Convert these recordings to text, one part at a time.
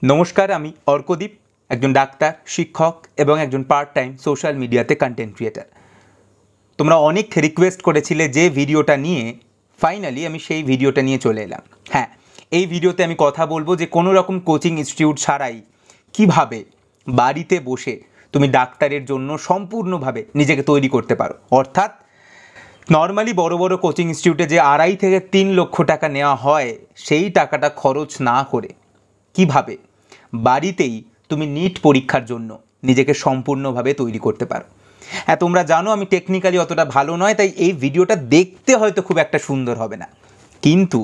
नमस्कार आमी अर्कदीप एकजन डाक्तार शिक्षक एवं एकजन पार्ट टाइम सोशल मीडियाते कन्टेंट क्रिएटर। तोमरा अनेक रिक्वेस्ट करेছিলে जे भिडियोटा निये फाइनली आमी सेई भिडियोटा निये चले एलाम। हाँ, এই ভিডিওতে আমি কথা বলবো যে কোনো রকম কোচিং ইনস্টিটিউট ছাড়াই কিভাবে বাড়িতে বসে তুমি ডাক্তারের জন্য সম্পূর্ণভাবে নিজেকে তৈরি করতে পারো। অর্থাৎ নর্মালি বড় বড় কোচিং ইনস্টিটিউটে যে 2.5 থেকে 3 লক্ষ টাকা নেওয়া হয় সেই টাকাটা খরচ না করে কিভাবে বাড়িতেই তুমি নিট পরীক্ষার জন্য নিজেকে সম্পূর্ণভাবে তৈরি করতে পারো। হ্যাঁ, তোমরা জানো আমি টেকনিক্যালি অতটা ভালো নয়, তাই এই ভিডিওটা দেখতে হয়তো খুব একটা সুন্দর হবে না, কিন্তু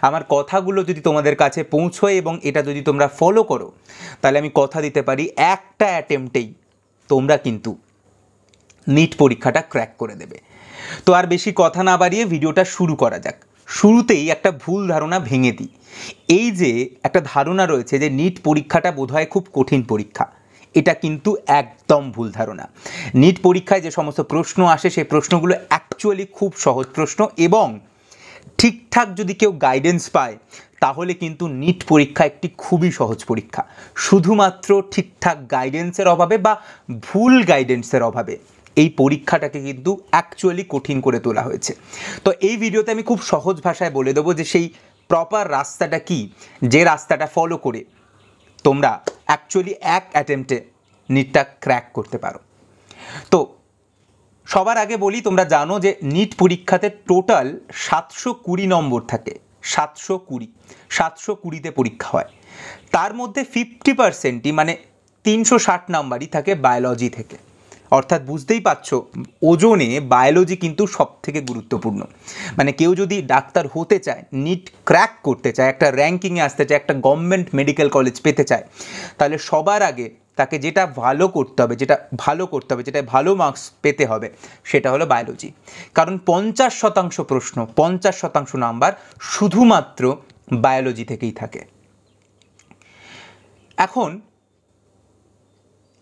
আমার কথাগুলো যদি তোমাদের কাছে পৌঁছয় এবং এটা যদি তোমরা ফলো করো তাহলে আমি কথা দিতে পারি একটা অ্যাটেম্পটেই তোমরা কিন্তু নিট পরীক্ষাটা ক্র্যাক করে দেবে। তো আর বেশি কথা না বাড়িয়ে ভিডিওটা শুরু করা যাক। শুরুতেই একটা ভুল ধারণা ভেঙে দিই। এই যে একটা ধারণা রয়েছে যে নিট পরীক্ষাটা বোধহয় খুব কঠিন পরীক্ষা, এটা কিন্তু একদম ভুল ধারণা। নিট পরীক্ষায় যে সমস্ত প্রশ্ন আসে সেই প্রশ্নগুলো অ্যাকচুয়ালি খুব সহজ প্রশ্ন এবং ঠিকঠাক যদি কেউ গাইডেন্স পায় তাহলে কিন্তু নিট পরীক্ষা একটি খুবই সহজ পরীক্ষা। শুধুমাত্র ঠিকঠাক গাইডেন্সের অভাবে বা ভুল গাইডেন্সের অভাবে এই পরীক্ষাটাকে কিন্তু অ্যাকচুয়ালি কঠিন করে তোলা হয়েছে। তো এই ভিডিওতে আমি খুব সহজ ভাষায় বলে দেবো যে সেই প্রপার রাস্তাটা কি, যে রাস্তাটা ফলো করে তোমরা অ্যাকচুয়ালি এক অ্যাটেম্পটে নিটটা ক্র্যাক করতে পারো। তো সবার আগে বলি, তোমরা জানো যে নিট পরীক্ষাতে টোটাল 720 নম্বর থাকে। 720তে পরীক্ষা হয়, তার মধ্যে 50%ই মানে 360 নাম্বারই থাকে বায়োলজি থেকে। অর্থাৎ বুঝতেই পারছো ওজনে বায়োলজি কিন্তু সব থেকে গুরুত্বপূর্ণ। মানে কেউ যদি ডাক্তার হতে চায়, নিট ক্র্যাক করতে চায়, একটা র্যাঙ্কিংয়ে আসতে চায়, একটা গভর্নমেন্ট মেডিকেল কলেজ পেতে চায়, তাহলে সবার আগে তাকে যেটা ভালো করতে হবে, যেটা ভালো মার্কস পেতে হবে সেটা হলো বায়োলজি। কারণ 50% প্রশ্ন, 50% নাম্বার শুধুমাত্র বায়োলজি থেকেই থাকে। এখন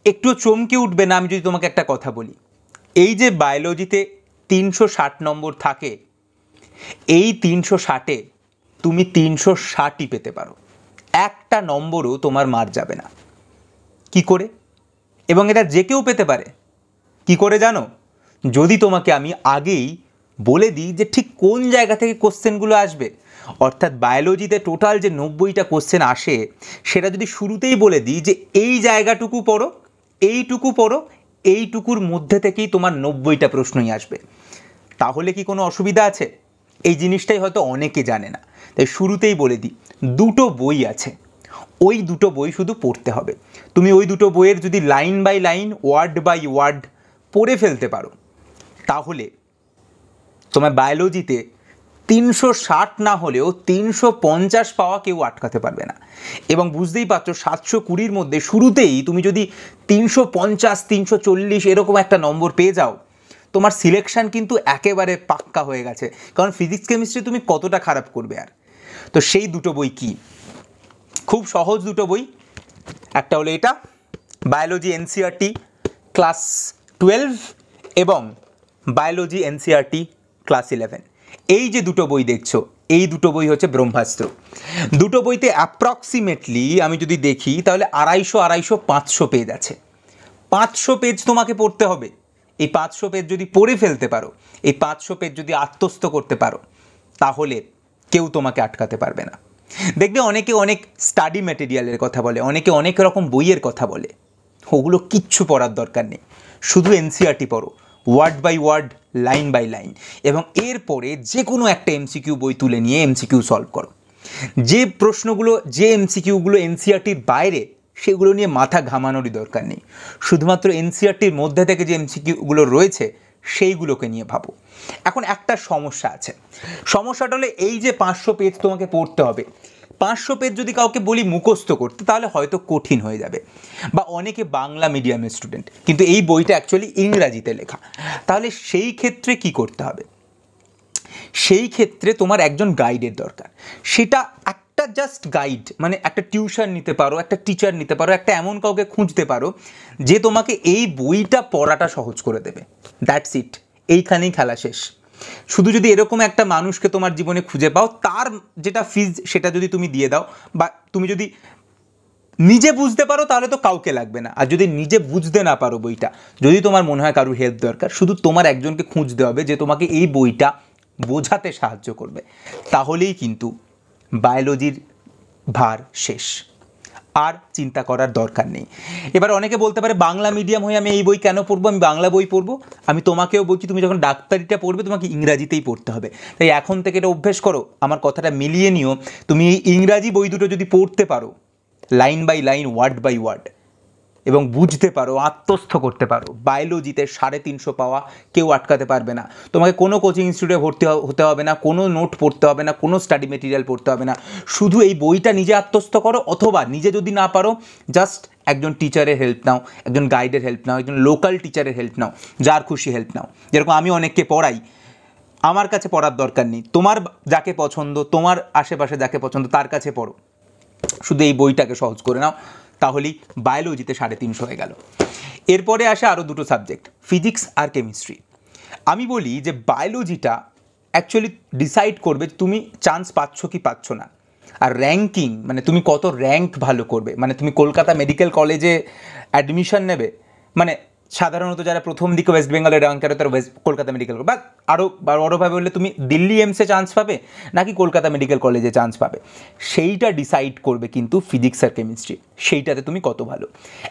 একটু চমকে উঠবে না আমি যদি তোমাকে একটা কথা বলি, এই যে বায়োলজিতে 360 নম্বর থাকে, এই 360-এ তুমি 360ই পেতে পারো, একটা নম্বরও তোমার মার যাবে না। কি করে? এবং এটা যে কেউ পেতে পারে। কি করে জানো? যদি তোমাকে আমি আগেই বলে দিই যে ঠিক কোন জায়গা থেকে কোশ্চেনগুলো আসবে। অর্থাৎ বায়োলজিতে টোটাল যে 90টা কোশ্চেন আসে সেটা যদি শুরুতেই বলে দিই যে এই জায়গাটুকু পড়ো, এইটুকু পড়ো, এইটুকুর মধ্যে থেকেই তোমার 90টা প্রশ্নই আসবে, তাহলে কি কোনো অসুবিধা আছে? এই জিনিসটাই হয়তো অনেকে জানে না, তাই শুরুতেই বলে দিই দুটো বই আছে, ওই দুটো বই শুধু পড়তে হবে। তুমি ওই দুটো বইয়ের যদি line by line, word by word পড়ে ফেলতে পারো তাহলে তোমার বায়োলজিতে 360 না হলেও 350 পাওয়া কেউ আটকাতে পারবে না। এবং বুঝতেই পারছো 720-র মধ্যে শুরুতেই তুমি যদি 350, 340 এরকম একটা নম্বর পেয়ে যাও, তোমার সিলেকশন কিন্তু একেবারে পাক্কা হয়ে গেছে। কারণ ফিজিক্স কেমিস্ট্রি তুমি কতটা খারাপ করবে আর। তো সেই দুটো বই কি? খুব সহজ দুটো বই। একটা হলো এটা, বায়োলজি এনসিইআরটি ক্লাস 12 এবং বায়োলজি এনসিইআরটি ক্লাস 11। এই যে দুটো বই দেখছো, এই দুটো বই হচ্ছে ব্রহ্মাস্ত্র। দুটো বইতে অ্যাপ্রক্সিমেটলি আমি যদি দেখি তাহলে 250-500 পেজ আছে। 500 পেজ তোমাকে পড়তে হবে। এই 500 পেজ যদি পড়ে ফেলতে পারো, এই 500 পেজ যদি আত্মস্থ করতে পারো, তাহলে কেউ তোমাকে আটকাতে পারবে না। দেখবে অনেকে অনেক স্টাডি ম্যাটেরিয়ালের কথা বলে, অনেকে অনেক রকম বইয়ের কথা বলে, ওগুলো কিচ্ছু পড়ার দরকার নেই। শুধু এনসিইআরটি পড়ো, word by word, line by line, এবং এরপরে যে কোনো একটা এমসিকিউ বই তুলে নিয়ে এমসিকিউ সলভ করো। যে প্রশ্নগুলো, যে এমসিকিউগুলো এনসিইআরটির বাইরে, সেগুলো নিয়ে মাথা ঘামানোরই দরকার নেই। শুধুমাত্র এনসিইআরটির মধ্যে থেকে যে এমসিকিউগুলো রয়েছে সেইগুলোকে নিয়ে ভাবো। এখন একটা সমস্যা আছে, সমস্যাটা হলো এই যে 500 পেজ তোমাকে পড়তে হবে, 500 পেজ যদি কাউকে বলি মুখস্থ করতে তাহলে হয়তো কঠিন হয়ে যাবে। বা অনেকে বাংলা মিডিয়ামের স্টুডেন্ট, কিন্তু এই বইটা অ্যাকচুয়ালি ইংরাজিতে লেখা, তাহলে সেই ক্ষেত্রে কি করতে হবে? সেই ক্ষেত্রে তোমার একজন গাইডের দরকার। সেটা একটা জাস্ট গাইড, মানে একটা টিউশন নিতে পারো, একটা টিচার নিতে পারো, একটা এমন কাউকে খুঁজতে পারো যে তোমাকে এই বইটা পড়াটা সহজ করে দেবে। দ্যাটস ইট, এইখানেই খেলা শেষ। শুধু যদি এরকম একটা মানুষকে তোমার জীবনে খুঁজে পাও, তার যেটা ফিজ সেটা যদি তুমি দিয়ে দাও, বা তুমি যদি নিজে বুঝতে পারো তাহলে তো কাউকে লাগবে না, আর যদি নিজে বুঝতে না পারো বইটা, যদি তোমার মনে হয় কারোর হেল্প দরকার, শুধু তোমার একজনকে খুঁজতে হবে যে তোমাকে এই বইটা বোঝাতে সাহায্য করবে, তাহলেই কিন্তু বায়োলজির ভার শেষ, আর চিন্তা করার দরকার নেই। এবার অনেকে বলতে পারে বাংলা মিডিয়াম হয়ে আমি এই বই কেন পড়বো, আমি বাংলা বই পড়বো। আমি তোমাকেও বলছি তুমি যখন ডাক্তারিটা পড়বে তোমাকে ইংরাজিতেই পড়তে হবে, তাই এখন থেকে এটা অভ্যেস করো, আমার কথাটা মিলিয়ে নিও। তুমি এই ইংরাজি বই দুটো যদি পড়তে পারো line by line, word by word, এবং বুঝতে পারো, আত্মস্থ করতে পারো, বায়োলজিতে 350 পাওয়া কেউ আটকাতে পারবে না। তোমাকে কোনো কোচিং ইনস্টিটিউটে ভর্তি হতে হবে না, কোনো নোট পড়তে হবে না, কোনো স্টাডি মেটেরিয়াল পড়তে হবে না, শুধু এই বইটা নিজে আত্মস্থ করো, অথবা নিজে যদি না পারো জাস্ট একজন টিচারের হেল্প নাও, একজন গাইডের হেল্প নাও, একজন লোকাল টিচারের হেল্প নাও, যার খুশি হেল্প নাও। যেরকম আমি অনেককে পড়াই, আমার কাছে পড়ার দরকার নেই, তোমার যাকে পছন্দ, তোমার আশেপাশে যাকে পছন্দ তার কাছে পড়ো, শুধু এই বইটাকে সহজ করে নাও, তাহলেই বায়োলজিতে 350 হয়ে গেল। এরপরে আসে আরও দুটো সাবজেক্ট, ফিজিক্স আর কেমিস্ট্রি। আমি বলি যে বায়োলজিটা অ্যাকচুয়ালি ডিসাইড করবে তুমি চান্স পাচ্ছ কি পাচ্ছ না, আর র্যাঙ্কিং মানে তুমি কত র্যাঙ্ক ভালো করবে, মানে তুমি কলকাতা মেডিকেল কলেজে অ্যাডমিশন নেবে, মানে সাধারণত যারা প্রথম দিকে ওয়েস্ট বেঙ্গলে র্যাঙ্ক করে তারা কলকাতা মেডিকেল, বা আরও বড়োভাবে বললে তুমি দিল্লি এমসে চান্স পাবে নাকি কলকাতা মেডিকেল কলেজে চান্স পাবে, সেইটা ডিসাইড করবে কিন্তু ফিজিক্স আর কেমিস্ট্রি, সেইটাতে তুমি কত ভালো।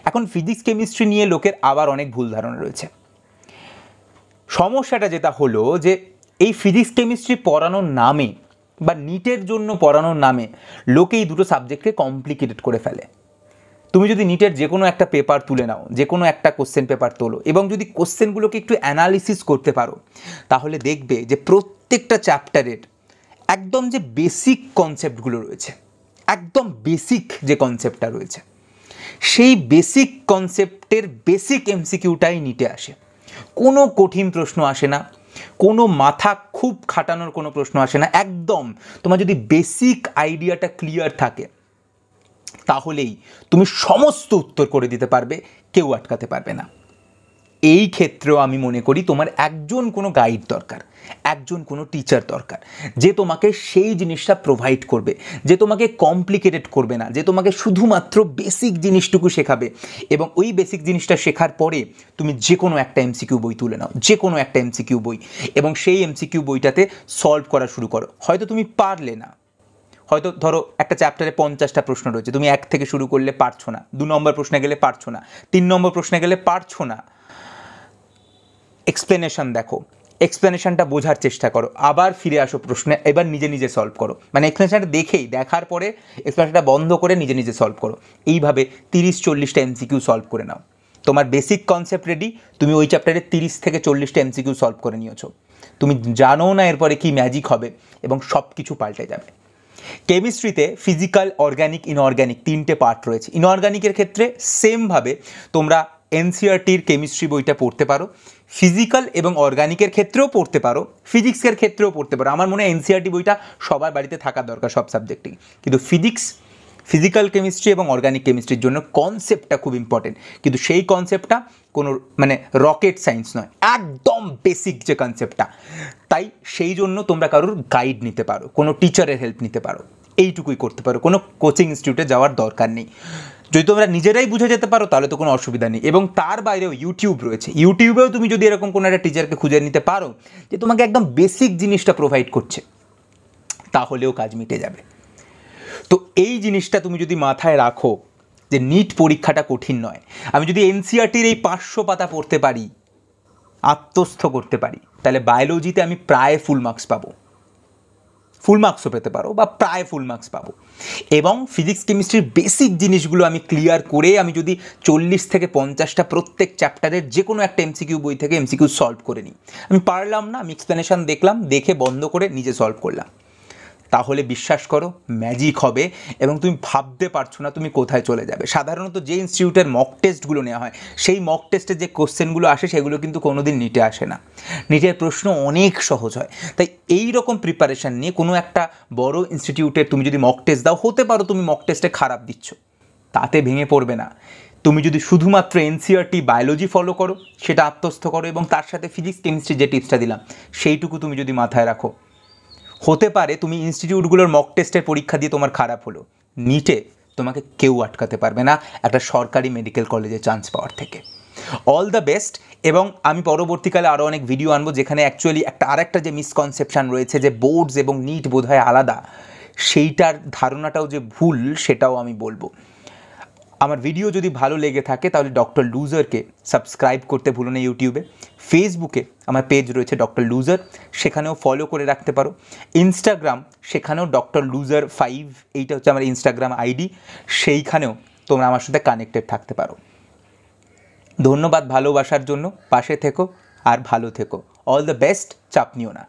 এখন ফিজিক্স কেমিস্ট্রি নিয়ে লোকের আবার অনেক ভুল ধারণা রয়েছে। সমস্যাটা যেটা হলো যে এই ফিজিক্স কেমিস্ট্রি পড়ানোর নামে বা নিটের জন্য পড়ানোর নামে লোকে এই দুটো সাবজেক্টকে কমপ্লিকেটেড করে ফেলে। তুমি যদি নিটের যে কোনো একটা পেপার তুলে নাও, যে কোনো একটা কোশ্চেন পেপার তোলো, এবং যদি কোশ্চেনগুলোকে একটু অ্যানালিসিস করতে পারো, তাহলে দেখবে যে প্রত্যেকটা চ্যাপ্টারের একদম যে বেসিক কনসেপ্টগুলো রয়েছে, একদম বেসিক যে কনসেপ্টটা রয়েছে, সেই বেসিক কনসেপ্টের বেসিক এমসিকিউটাই নিটে আসে। কোনো কঠিন প্রশ্ন আসে না, কোনো মাথা খুব খাটানোর কোনো প্রশ্ন আসে না, একদম তোমার যদি বেসিক আইডিয়াটা ক্লিয়ার থাকে তাহলেই তুমি সমস্ত উত্তর করে দিতে পারবে, কেউ আটকাতে পারবে না। এই ক্ষেত্রেও আমি মনে করি তোমার একজন কোনো গাইড দরকার, একজন কোনো টিচার দরকার, যে তোমাকে সেই জিনিসটা প্রোভাইড করবে, যে তোমাকে কমপ্লিকেটেড করবে না, যে তোমাকে শুধুমাত্র বেসিক জিনিসটুকু শেখাবে, এবং ওই বেসিক জিনিসটা শেখার পরে তুমি যে কোনো একটা এমসিকিউ বই তুলে নাও, যে কোনো একটা এমসিকিউ বই, এবং সেই এমসিকিউ বইটাতে সলভ করা শুরু করো। হয়তো তুমি পারলে না, হয়তো ধরো একটা চ্যাপ্টারে 50টা প্রশ্ন রয়েছে, তুমি 1 থেকে শুরু করলে পারছো না, 2 নম্বর প্রশ্নে গেলে পারছো না, 3 নম্বর প্রশ্নে গেলে পারছো না, এক্সপ্লেনেশন দেখো, এক্সপ্লেনেশনটা বোঝার চেষ্টা করো, আবার ফিরে আসো প্রশ্নে, এবার নিজে নিজে সলভ করো, মানে এক্সপ্লেনেশনটা দেখার পরে এক্সপ্লেনেশনটা বন্ধ করে নিজে নিজে সলভ করো। এইভাবে 30-40টা এমসিকিউ সলভ করে নাও। তোমার বেসিক কনসেপ্ট রেডি, তুমি ওই চ্যাপ্টারে 30 থেকে 40টা এমসিকিউ সলভ করে নিয়েছো, তুমি জানো না এরপরে কি ম্যাজিক হবে, এবং সব কিছু পাল্টে যাবে। কেমিস্ট্রিতে ফিজিক্যাল, অর্গ্যানিক, ইনঅর্গ্যানিক 3টে পার্ট রয়েছে। ইনঅর্গ্যানিকের ক্ষেত্রে সেমভাবে তোমরা এনসিইআরটির কেমিস্ট্রি বইটা পড়তে পারো, ফিজিক্যাল এবং অর্গ্যানিকের ক্ষেত্রেও পড়তে পারো, ফিজিক্সের ক্ষেত্রেও পড়তে পারো। আমার মনে হয় এনসিইআরটি বইটা সবার বাড়িতে থাকা দরকার সব সাবজেক্টেই, কিন্তু ফিজিক্যাল কেমিস্ট্রি এবং অর্গ্যানিক কেমিস্ট্রির জন্য কনসেপ্টটা খুব ইম্পর্টেন্ট, কিন্তু সেই কনসেপ্টটা কোনো মানে রকেট সায়েন্স নয়, একদম বেসিক যে কনসেপ্টটা। তাই সেই জন্য তোমরা কারোর গাইড নিতে পারো, কোনো টিচারের হেল্প নিতে পারো, এইটুকুই করতে পারো, কোনো কোচিং ইনস্টিটিউটে যাওয়ার দরকার নেই। যদি তোমরা নিজেরাই বুঝে যেতে পারো তাহলে তো কোনো অসুবিধা নেই, এবং তার বাইরেও ইউটিউব রয়েছে, ইউটিউবেও তুমি যদি এরকম কোনো একটা টিচারকে খুঁজে নিতে পারো যে তোমাকে একদম বেসিক জিনিসটা প্রোভাইড করছে, তাহলেও কাজ মিটে যাবে। তো এই জিনিসটা তুমি যদি মাথায় রাখো যে নিট পরীক্ষাটা কঠিন নয়, আমি যদি এনসিইআরটির এই 500 পাতা পড়তে পারি, আত্মস্থ করতে পারি, তাহলে বায়োলজিতে আমি প্রায় ফুল মার্কস পাবো, ফুল মার্কসও পেতে পারো বা প্রায় ফুল মার্কস পাবো। এবং ফিজিক্স কেমিস্ট্রির বেসিক জিনিসগুলো আমি ক্লিয়ার করে আমি যদি 40 থেকে 50টা প্রত্যেক চ্যাপ্টারের যে কোনো একটা এমসিকিউ বই থেকে এমসিকিউ সলভ করে নিই, আমি পারলাম না, আমি এক্সপ্লেনেশন দেখলাম, দেখে বন্ধ করে নিজে সলভ করলাম, তাহলে বিশ্বাস করো ম্যাজিক হবে, এবং তুমি ভাবতে পারছো না তুমি কোথায় চলে যাবে। সাধারণত যে ইনস্টিটিউটের মক টেস্টগুলো নেওয়া হয়, সেই মক টেস্টে যে কোশ্চেনগুলো আসে সেগুলো কিন্তু কোনোদিন নিটে আসে না, নিটের প্রশ্ন অনেক সহজ হয়। তাই এই রকম প্রিপারেশান নিয়ে কোনো একটা বড় ইনস্টিটিউটের তুমি যদি মক টেস্ট দাও, হতে পারো তুমি মক টেস্টে খারাপ দিচ্ছ, তাতে ভেঙে পড়বে না। তুমি যদি শুধুমাত্র এনসিইআরটি বায়োলজি ফলো করো, সেটা আত্মস্থ করো, এবং তার সাথে ফিজিক্স কেমিস্ট্রি যে টিপসটা দিলাম সেইটুকু তুমি যদি মাথায় রাখো, হতে পারে তুমি ইনস্টিটিউটগুলোর মক টেস্টের পরীক্ষা দিয়ে তোমার খারাপ হলো, নিটে তোমাকে কেউ আটকাতে পারবে না একটা সরকারি মেডিকেল কলেজে চান্স পাওয়ার থেকে। All the best. এবং আমি পরবর্তীকালে আরও অনেক ভিডিও আনবো যেখানে অ্যাকচুয়ালি আরেকটা যে মিসকনসেপশান রয়েছে যে বোর্ডস এবং নিট বোধহয় আলাদা, সেইটার ধারণাটাও যে ভুল সেটাও আমি বলবো। আমার ভিডিও যদি ভালো লেগে থাকে তাহলে ডক্টর লুজারকে সাবস্ক্রাইব করতে ভুলো না ইউটিউবে। ফেসবুকে আমার পেজ রয়েছে ডক্টর লুজার, সেখানেও ফলো করে রাখতে পারো। ইনস্টাগ্রাম, সেখানেও ডক্টর লুজার 5, এইটা হচ্ছে আমার ইনস্টাগ্রাম আইডি, সেইখানেও তোমরা আমার সাথে কানেক্টেড থাকতে পারো। ধন্যবাদ ভালোবাসার জন্য, পাশে থেকো আর ভালো থেকো। অল দ্য বেস্ট, চাপ নিও না।